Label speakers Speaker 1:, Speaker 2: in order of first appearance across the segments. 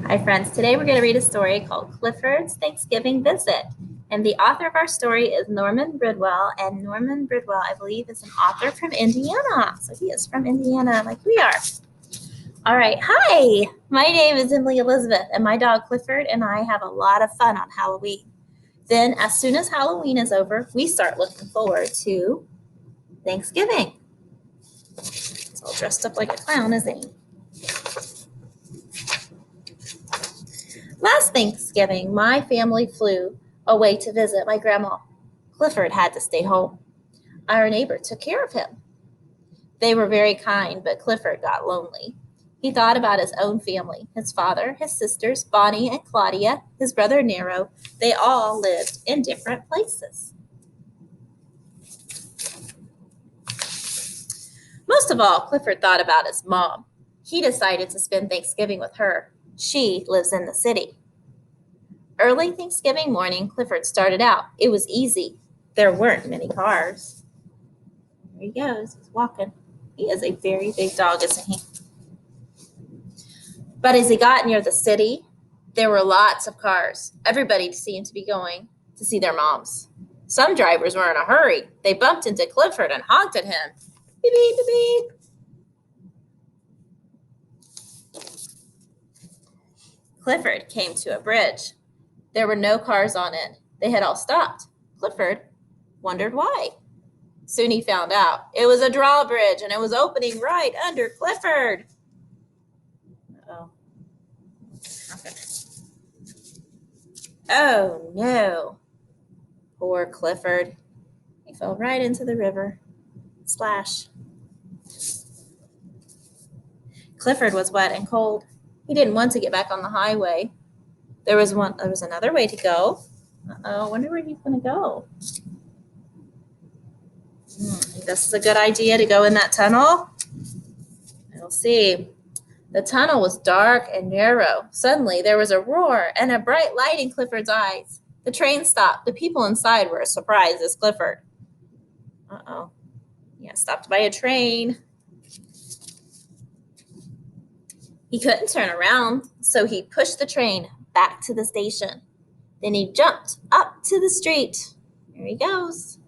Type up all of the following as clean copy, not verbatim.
Speaker 1: Hi friends, today we're going to read a story called Clifford's Thanksgiving Visit. And the author of our story is Norman Bridwell. And Norman Bridwell, I believe, is an author from Indiana. So he is from Indiana like we are. All right, hi, my name is Emily Elizabeth and my dog Clifford and I have a lot of fun on Halloween. Then as soon as Halloween is over, we start looking forward to Thanksgiving. He's all dressed up like a clown, isn't he? Last Thanksgiving, my family flew away to visit my grandma. Clifford had to stay home. Our neighbor took care of him. They were very kind, but Clifford got lonely. He thought about his own family, his father, his sisters, Bonnie and Claudia, his brother Nero. They all lived in different places. Most of all, Clifford thought about his mom. He decided to spend Thanksgiving with her. She lives in the city. Early Thanksgiving morning, Clifford started out. It was easy. There weren't many cars. There he goes. He's walking. He is a very big dog, isn't he? But as he got near the city, there were lots of cars. Everybody seemed to be going to see their moms. Some drivers were in a hurry. They bumped into Clifford and honked at him. Beep, beep, beep, beep. Clifford came to a bridge. There were no cars on it. They had all stopped. Clifford wondered why. Soon he found out. It was a drawbridge, and it was opening right under Clifford. Uh-oh. Okay. Oh, no. Poor Clifford. He fell right into the river. Splash. Clifford was wet and cold. He didn't want to get back on the highway. There was another way to go. Uh-oh, I wonder where he's going to go. This is a good idea to go in that tunnel. We'll see. The tunnel was dark and narrow. Suddenly, there was a roar and a bright light in Clifford's eyes. The train stopped. The people inside were as surprised as Clifford. Uh-oh. He got stopped by a train. He couldn't turn around, so he pushed the train back to the station. Then he jumped up to the street. There he goes.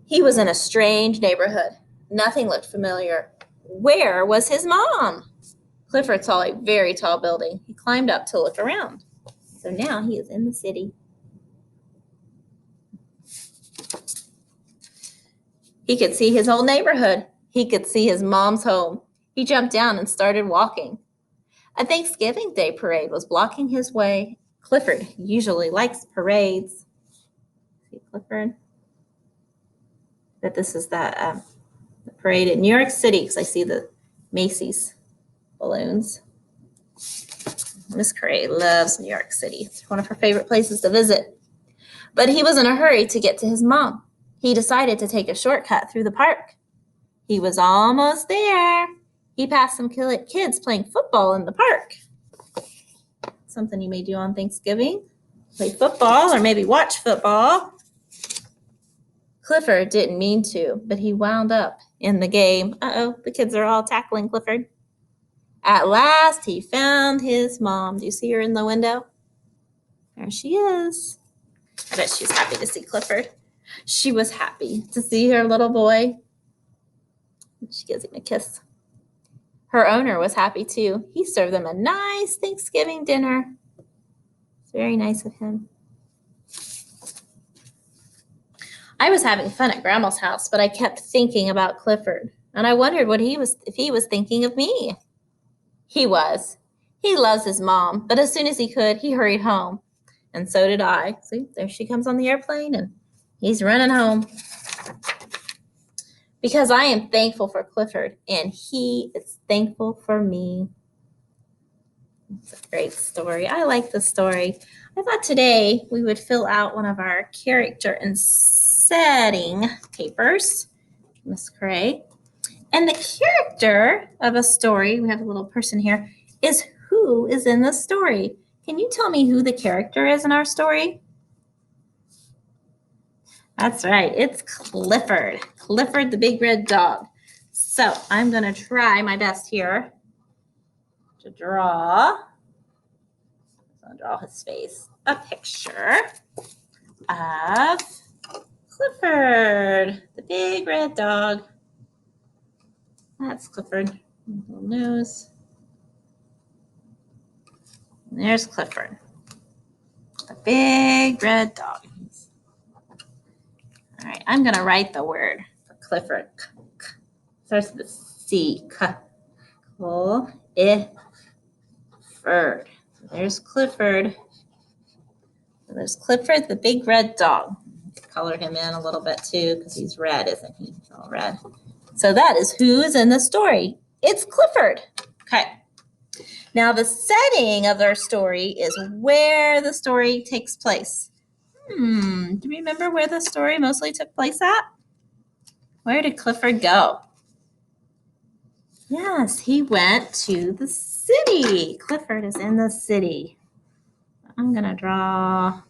Speaker 1: He was in a strange neighborhood. Nothing looked familiar. Where was his mom? Clifford saw a very tall building. He climbed up to look around. So now he is in the city. He could see his whole neighborhood. He could see his mom's home. He jumped down and started walking. A Thanksgiving Day parade was blocking his way. Clifford usually likes parades. See Clifford? But this is the parade in New York City because I see the Macy's balloons. Miss Cray loves New York City. It's one of her favorite places to visit. But he was in a hurry to get to his mom. He decided to take a shortcut through the park. He was almost there. He passed some kids playing football in the park. Something you may do on Thanksgiving. Play football or maybe watch football. Clifford didn't mean to, but he wound up in the game. Uh-oh, the kids are all tackling Clifford. At last, he found his mom. Do you see her in the window? There she is. I bet she's happy to see Clifford. She was happy to see her little boy. She gives him a kiss. Her owner was happy too. He served them a nice Thanksgiving dinner. It's very nice of him. I was having fun at Grandma's house, but I kept thinking about Clifford, and I wondered if he was thinking of me. He was. He loves his mom, but as soon as he could, he hurried home. And so did I. See, there she comes on the airplane, and he's running home. Because I am thankful for Clifford, and he is thankful for me. It's a great story. I like the story. I thought today we would fill out one of our character and setting papers, Miss Cray. And the character of a story, we have a little person here, is who is in the story. Can you tell me who the character is in our story? That's right. It's Clifford. Clifford the big red dog. So I'm going to try my best here to draw. I'll draw his face. A picture of Clifford, the big red dog. That's Clifford. Little nose. And there's Clifford, the big red dog. All right, I'm going to write the word for Clifford. Starts with a C. Clifford. There's Clifford. There's Clifford, the big red dog. Color him in a little bit too because he's red, isn't he? He's all red. So that is who's in the story. It's Clifford. Okay. Now the setting of our story is where the story takes place. Do you remember where the story mostly took place at? Where did Clifford go? Yes, he went to the city. Clifford is in the city. I'm going to draw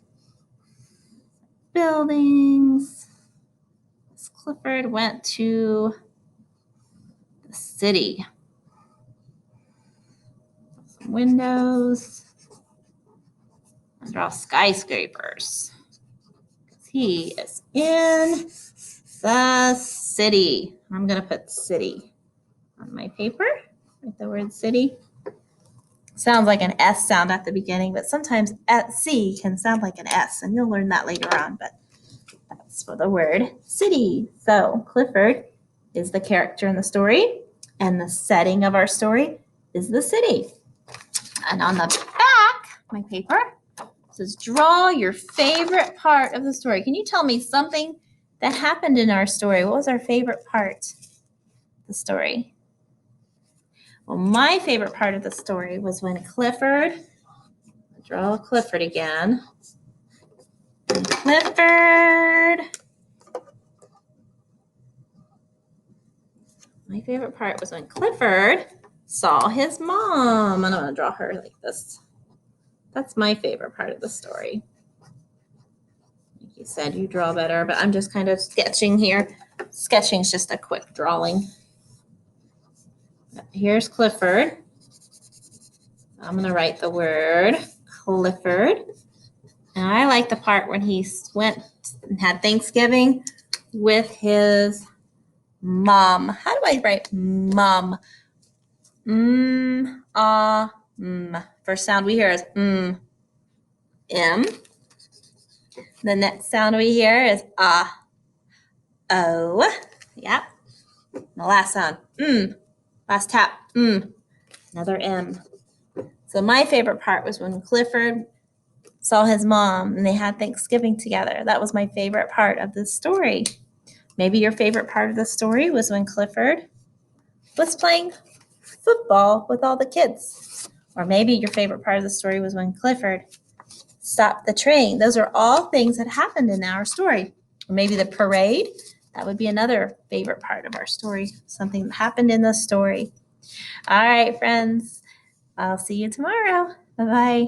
Speaker 1: buildings. Clifford went to the city. Some windows. I'll draw skyscrapers. He is in the city. I'm going to put city on my paper. Write the word city. Sounds like an S sound at the beginning, but sometimes at C can sound like an S, and you'll learn that later on, but that's for the word city. So Clifford is the character in the story, and the setting of our story is the city. And on the back, my paper says, draw your favorite part of the story. Can you tell me something that happened in our story? What was our favorite part of the story? Well, my favorite part of the story was when Clifford, I'll draw Clifford again. And Clifford, my favorite part was when Clifford saw his mom. And I'm going to draw her like this. That's my favorite part of the story. Like you said, you draw better, but I'm just kind of sketching here. Sketching is just a quick drawing. Here's Clifford. I'm going to write the word Clifford. And I like the part when he went and had Thanksgiving with his mom. How do I write mom? First sound we hear is M. The next sound we hear is O. Yep. And the last sound, last tap, another M. So my favorite part was when Clifford saw his mom and they had Thanksgiving together. That was my favorite part of the story. Maybe your favorite part of the story was when Clifford was playing football with all the kids. Or maybe your favorite part of the story was when Clifford stopped the train. Those are all things that happened in our story. Or maybe the parade. That would be another favorite part of our story. Something that happened in the story. All right, friends. I'll see you tomorrow. Bye-bye.